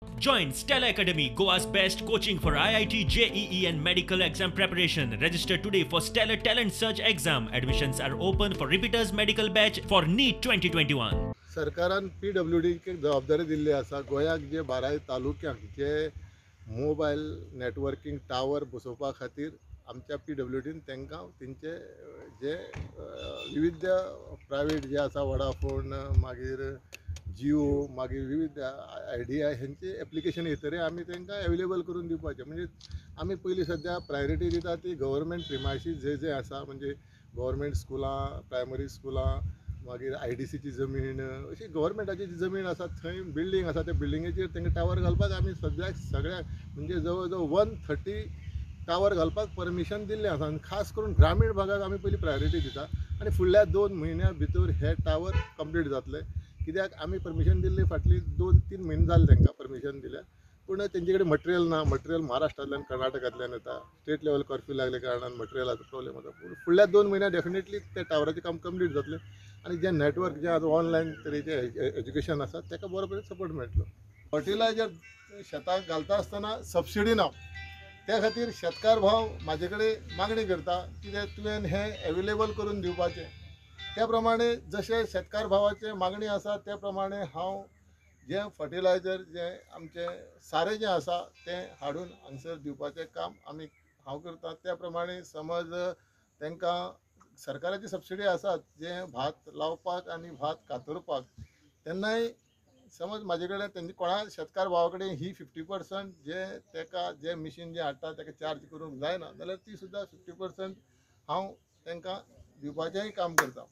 Join Stella Academy, Goa's best coaching for IIT, JEE and medical exam preparation. Register today for Stellar Talent Search exam. Admissions are open for repeaters medical batch for NEET 2021. सरकारान PWD जबाबदारी दिल्ली आसा. गोंयाक जे 12 तालुक्यांक जे mobile networking tower बसोवपा खातीर आमच्या PWDन तांकां तेंचे जे विविध प्रायवेट जे आसा वडाफोन मागीर जियो मागीर विविध आयडिया हेंचे एप्लिकेशन येतरे आमी तांकां अवेलेबल करून दिवपाचे. म्हणजे आमी पयलीं सद्या प्रायोरिटी दिता ती गव्हर्मेंट प्रिमायसीस जे आसा म्हणजे गव्हर्मेंट स्कुलां प्रायमरी स्कुलां मागीर IDCची जमीन अशी गव्हर्मेंटाची जी जमीन आसा थंय बिल्डींग आसा त्या बिल्डिंगेचेर तांकां टावर घालपाक आमी सगळ्याक म्हणजे जवळ जवळ 130 टावर घालपाक परमिशन दिल्लें आसा. आनी खास करून ग्रामीण भागाक आमी पयलीं प्रायोरिटी दिता आनी फुडल्या 2 म्हयन्या भितर हे टावर कंप्लीट जातले. कित्याक आमी परमिशन दिल्ली फाटली 2-3 म्हयने जाले तांकां परमिशन दिल्या, पूण तेंचे कडेन मटेरियल ना. मटेरियल महाराष्ट्रांतल्यान कर्नाटकांतल्यान येता. स्टेट लेवल कर्फ्यू लागल्या कारणान मटेरियलाचो प्रॉब्लेम जाता. पूण फुडल्या 2 म्हयन्यां डेफिनेटली त्या टावराचें काम कंप्लीट जातलें आनी जे नेटवर्क जे आतां ऑनलायन तरेचे एज्युकेशन आसा ताका बरो सपोर्ट मेळटलो. फर्टिलायझर शेताक घालता आसतना सबसिडी ना. त्या खातीर शेतकार भाव म्हाजे कडेन मागणी करता की तुवें हें अवेलेबल करून दिवपाचें. त्या प्रमाणे जशे शेतकार भावाचे मागणी आसा त्या प्रमाणे हांव जे फर्टिलायझर जे आमचे सारें जें आसा तें हाडून हांगसर दिवपाचें काम हांव करता. त्या प्रमाणे समज तांकां सरकाराची सबसिडी आसात जे भात लावपाक आनी भात कातरपाक, तेन्नाय समज म्हाजे कडेन तेंची कोणा शेतकार भावा कडेन ही 50% जे ताका जे मिशीन जे हाडटा ताका चार्ज करूंक जायना जाल्यार ती सुद्दां 50% हांव तांकां दिवपाचेंय काम करता.